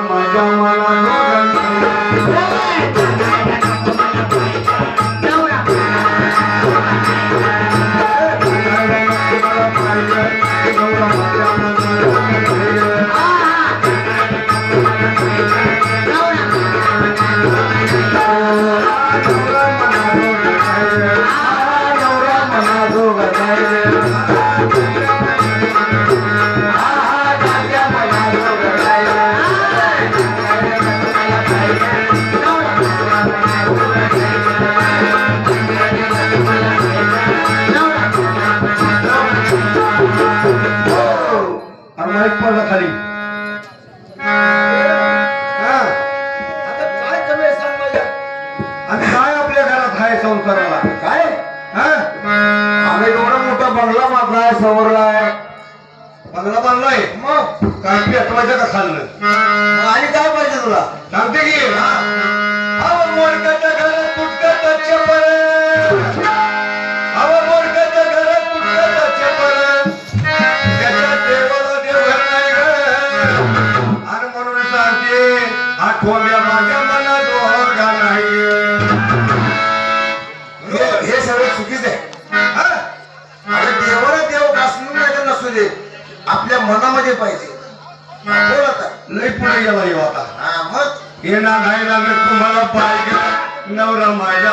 माझ्या मनाला खाली आणि काय आपल्या घरात आहे संसाराला काय आम्ही एवढा मोठा बंगला बांधलाय सवरलाय बंगला बांधलाय मग काय पेटवायचं का खाल्लं आणि काय पाहिजे तुला सांगते की मोडकाच्या घरात तुटकाचा चपर मोडकाच्या घरात तुटकाचा चपर त्याच्या देवाला देवघर नाही ग आणि म्हणून सांगते आठवल्या माझ्या मनात दोघा नाही हे सगळं चुकीच आहे अरे देवाला देव असणं नाही नसू दे आपल्या मनामध्ये पाहिजे बोल आता लई पुढे गेला येऊ आता मग येणार नाही लागत तुम्हाला पाहिजे नवरा माझ्या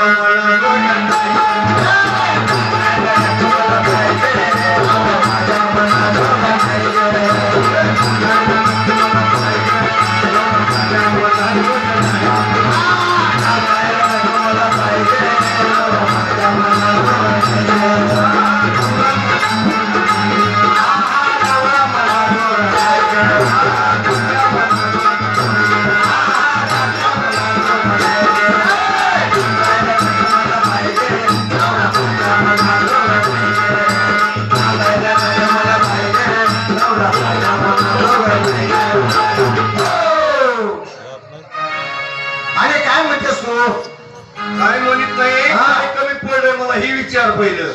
काय म्हणत नाही काय कमी पडलंय मला ही विचार पहिलं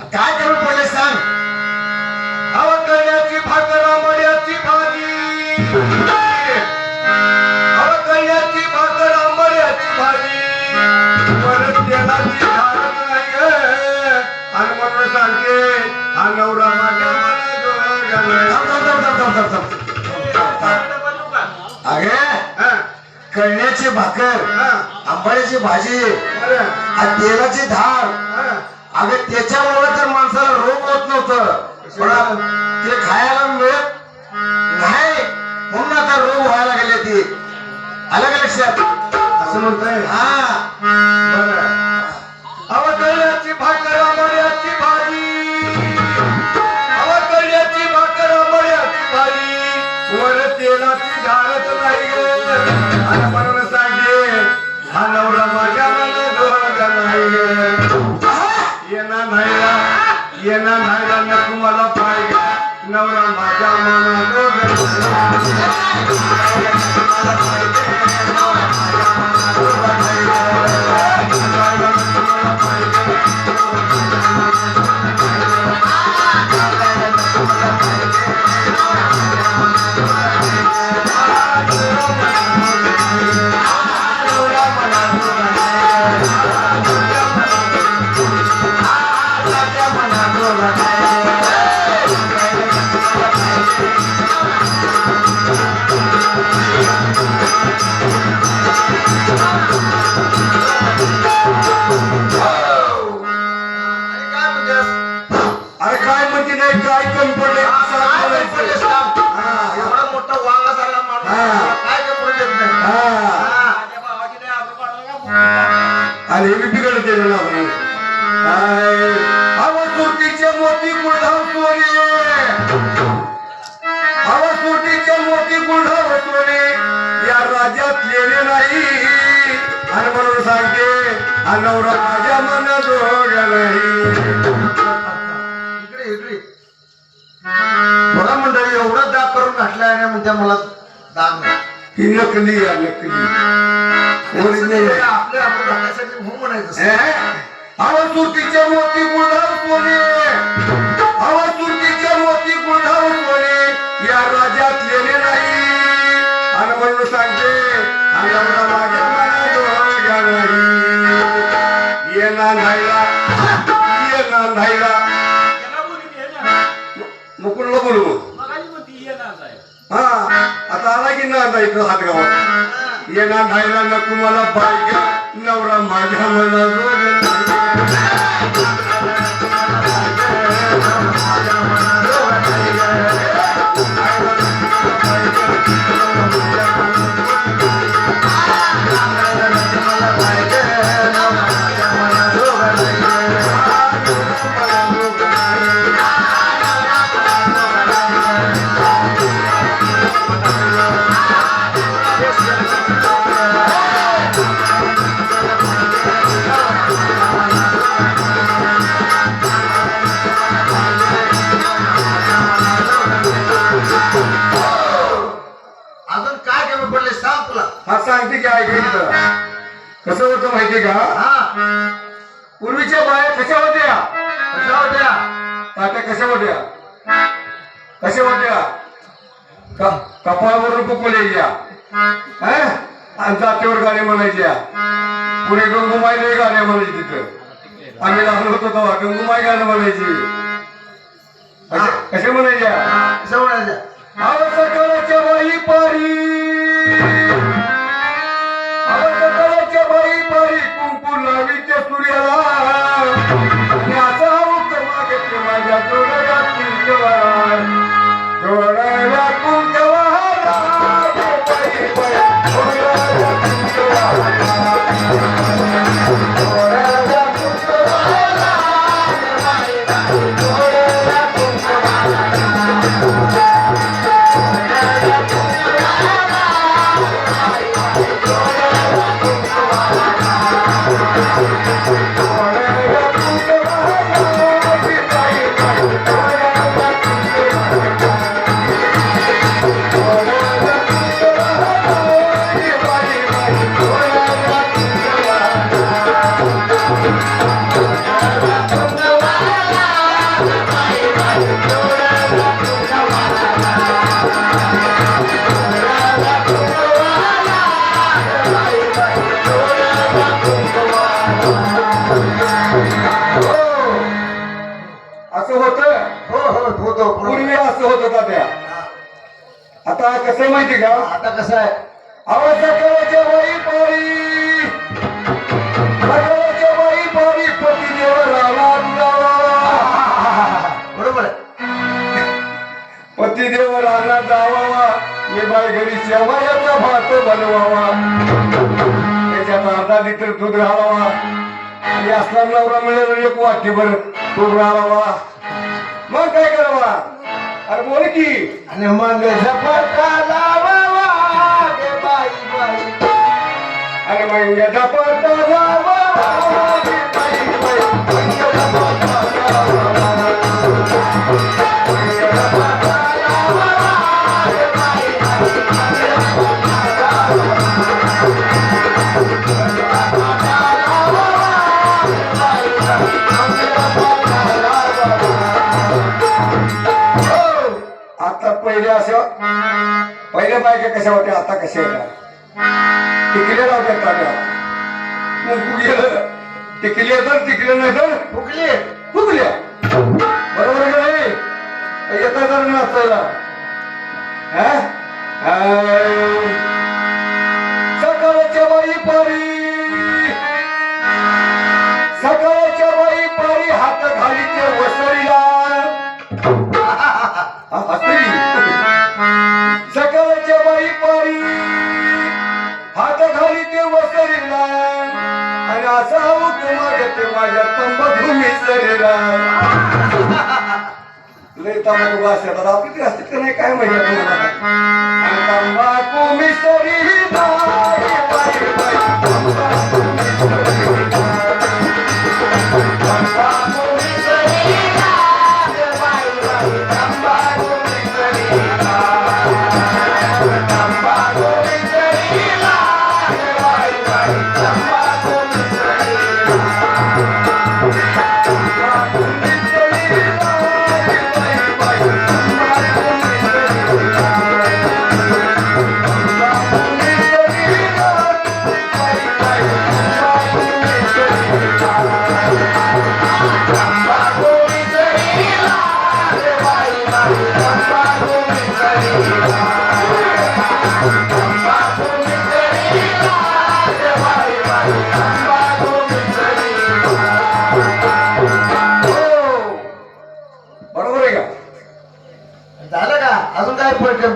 काय कमी पडले सांग कळण्याची भाकर आंबड्याची भाजी कळण्याची भाकर आंबड्याची भाजी परत तेलाची धार नाही ग आणि म्हणून सांगते हा नवरा माझ्या अगे कळण्याची भाकर आंबाड्याची भाजी तेलाची धार अगं त्याच्यामुळे तर माणसाला रोग होत नव्हतं पण ते खायला मिळत नाही म्हणून आता रोग व्हायला गेले ते आलं का लक्षात असं म्हणतोय कळण्याची भाकर आंबाड्याची भाजी कळण्याची भाकर आंबाड्याची भाजी वर तेलाची धारच नाही आणि म्हणून सांगे हा नवरा माझ्या मनात नाही येणार नाही ना तुम्हाला पाहिजे नवरा माझ्या मनात अरे काय म्हणजे नाही काय कमी पडले एवढा मोठा वांगा झाला माणूस काय कमी पडले अरे मी बिघडत सुरतीचे मोती गुळधाव सोने सुरतीचे मोती गुळधाव सोने या राज्यात लेले नाही आणि म्हणून सांगते हा नवरा माझ्या मनात नाही बघा मंडळी एवढा दाग करून घातला आहे म्हणजे मला दाग नाही ही नकली या नकली आपल्या घालण्यासाठी हो म्हणायचं सुरतीचे मोती गुळधाव सोने सुरतीचे मोती गुळधाव सोने या राज्यात गेले नाही आणि म्हणून सांगते नवरा माझ्या मनाजोगा नाही ये नांदायला मुकुंदला बोलू हा आता आला की नांदा इथं हातगावात ये नांदायला नको मला पाहिजे नवरा माझ्या मनाजोगा अजून काय कमी पडले सांग तुला. हा सांगते की ऐकायचं कसं होतं माहितीये का हा पूर्वीच्या बाया कशा होत्या कशा होत्या आता कशा होत्या कशा होत्या कपाळवरून कुकुल्याच्या आणि जातीवर गाणे म्हणायच्या पुढे गंगूमाईला गाणे म्हणायचे तिथं आम्ही लहान होतो तेव्हा गंगूमाई गाणं म्हणायची कसे म्हणायच्या कशा म्हणायच्या सकाळच्या बाई पारी सकाळच्या बाई पारी कुंकू लावीच्या सूर्याला आणि असा उत्तमा घेतले माझ्या जोडल्या कुंकवाला जोडल्या कुंकवाला बाई बाई जोडल्या कुंकवाला जोडल्या कुंकवाला बाई बाई जोडल्या कुंकवाला असं होत पूर्वी असं होत त्या आता कसं माहिती का आता कसं आहे सकाळच्या बाई पारी सकाळच्या बाई पारी पतीदेव राणा बरोबर पतीदेव राणा जावावा मी बाई घरी शेवयाचा भात बनवावा त्याच्यात अर्धा लिटर दूध घालावा आणि असला नवरा मिळेल एक वाटीभर दूध घालावा मग काय करावा अरे बोल की आणि मग झपटा लावावा गे बाई बाई आणि मग झपटा लावावा गे बाई बाई झपटा लावावा गे बाई आता पहिले असं पहिल्या बायका कशा होत्या आता कशा होत्या टिकल्या लावत्या ताट्या कुंकू गेलं टिकले तर टिकले नाही तर फुगल्या बरोबर का नाही येता तर नाचायला सकाळच्या बाई पारी सकाळच्या बाई पारी हात घाली ते वसरीला सकाळच्या बाई पारी हात घाली ते वसरीला आणि असा मागते माझ्या तंबाखू शरीरा लय तंबाखू भाषा आपली असते का नाही काय माहिती तंबाखू मिसरी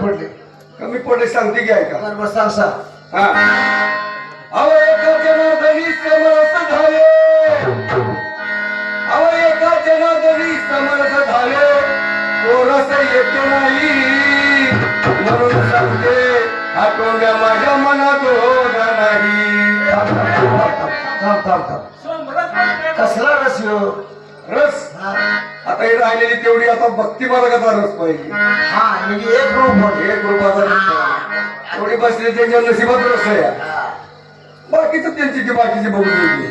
पडले कमी पडले सांगते की ऐका बरोबर सांग सांग हा अव एका जनार्दनी समरस झाले अव एका जनार्दनी समरस झाले कोरस येते नाही म्हणून सांगते आठवड्या माझ्या मनात होगा नाही थांब थांब थांब कसला रस ह्यो? रस हा आता ही राहिलेली तेवढी आता भक्ती मार्गाचा रस पाहिजे हा, म्हणजे एक रूप होते एक रूपाचा रस पाहिजे. थोडी बसली त्यांच्या नशिबात रस आहे बाकीचं त्यांची ती बाकीची बघून गेली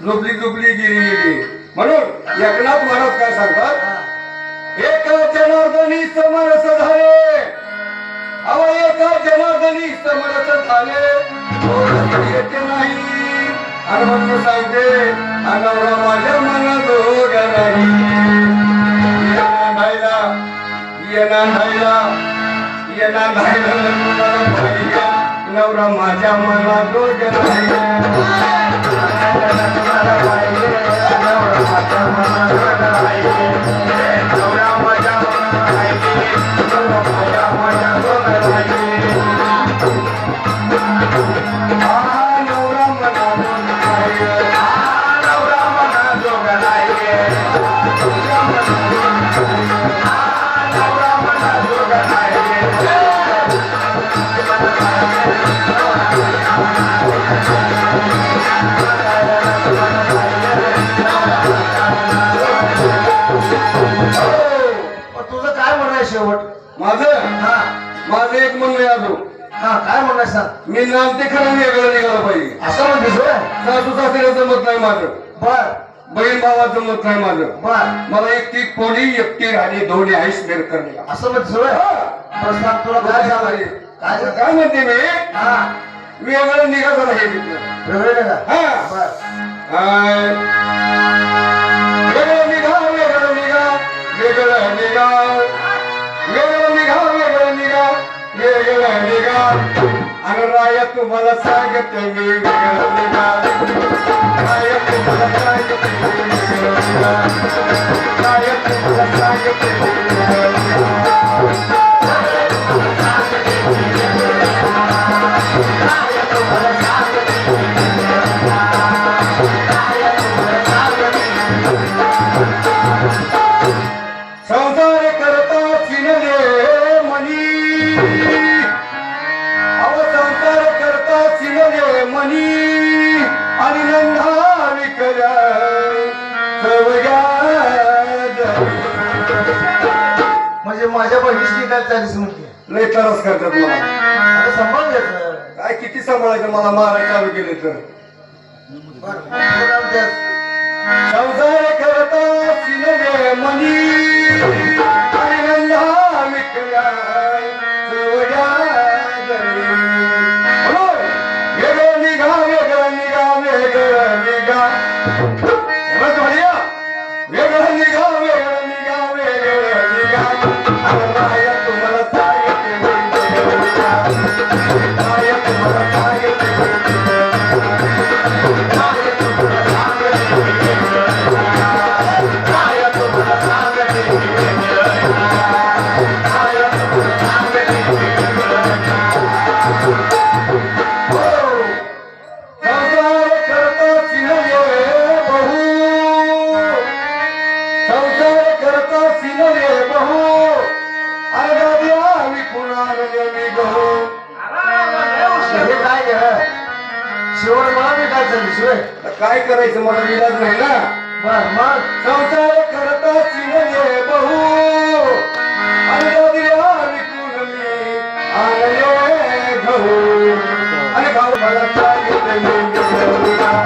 झोपली झोपली गेली गेली म्हणून एकनाथ महाराज काय सांगतात एका जनार्दनी समरस झाले अव एका जनार्दनी समरस झाले कोरस येते नाही आणि म्हणून सांगते अनवरा माझ्या मनात होगा नाही येना धायला नवरा माझ्या मनात होगा तुझं काय म्हणाय शेवट माझं हा माझं एक म्हणणं आहे अजून हा काय म्हणाय सांग मी नाम ते खरं वेगळं निघालं पाहिजे असं म्हणतेस होय? सासू सासऱ्याचं मत नाही माझं बर बहीण भावाचं मत नाही माझं बर मला एकटी पोळी एकटी राहिली दोन्ही आईस मेर करणे असं म्हणतेस होय? बरं सांग तुला काय सांगायचे काय सांग काय म्हणते मी हा वेगळं निघालं नाही तिथलं वेगळे का हा बर वेगळं निघा वेगळं निघा वेगळं निघा वेगळं निघा वेगळं निघा वेगळं निघा आणि राया तुम्हाला सांगते मी वेगळं निघा राया तुम्हाला सांगते मी वेगळं निघा राया तुम्हाला सांगते मी वेगळं निघा संसार करता चिनले मनी अव संसार करता चिनले मनी आणि नंदा विकल्या सवया म्हणजे माझ्या बहिणीची काय चालीस म्हणते लय तरस करतात मला आता सांभाळून घ्यायचं काय किती सांभाळायचं मला मारायला चालू केले तर बरं पुढं काय म्हणतेस? संसार करता चिनले मनी आणि नंदा विकल्या सवया म्हणून वेगळं निघा वेगळं निघा वेगळं निघा हेमंत भाडिया वेगळं निघा वेगळं निघा वेगळं निघा आणि राया तुम्हाला सांगते वेगळं निघा राया तुम्हाला सांगते राया तुम्हाला संसार करता सिनले बहु संसार करता सिनले बहु अर्धा विकुणाने मी गहू हे काय ग शेवट मला मी काय चाललीस होय? काय करायचं मला विलाज नाही ना बर मग संसार करता सिनले बहु अर्धा विकुण मी आणले गहू आणि भाऊ मला सांगितले मी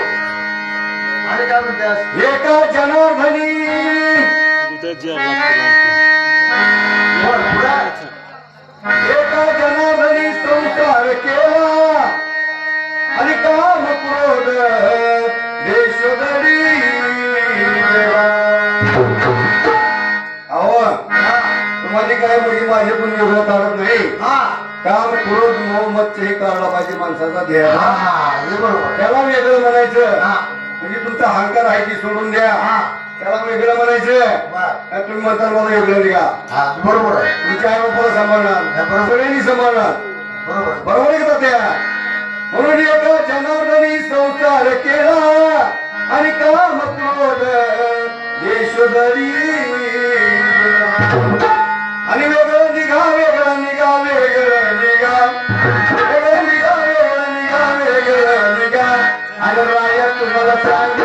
आणि काय म्हणतेस? एका जनार्दनी बर पुढं एका जनार्दनी संसार केला आणि काम क्रोध देशोदरी देवा अहो तुम्हाला काय म्हणजे माझे पण वेगळं काढत नाही काम क्रोध मोह मत हे काढला पाहिजे माणसाचा ध्येय हे बरोबर त्याला वेगळं म्हणायचं म्हणजे तुमचा अहंकार आहे ती सोडून द्या त्याला वेगळं म्हणायचं तुम्ही म्हणता मला वेगळं निघा बरोबर आहे तुमच्या आई बापाला सांभाळणार सगळ्यांनी सांभाळणार बरोबर बरोबर आहे का त्या म्हणून एका जनार्दनी संसार केला आणि काम क्रोध देशोदरी आणि वेगळं निघा वेगळं निघा वेगळं निघा वेगळं निघा वेगळं निघा वेगळं निघा आणि राया तुम्हाला सांग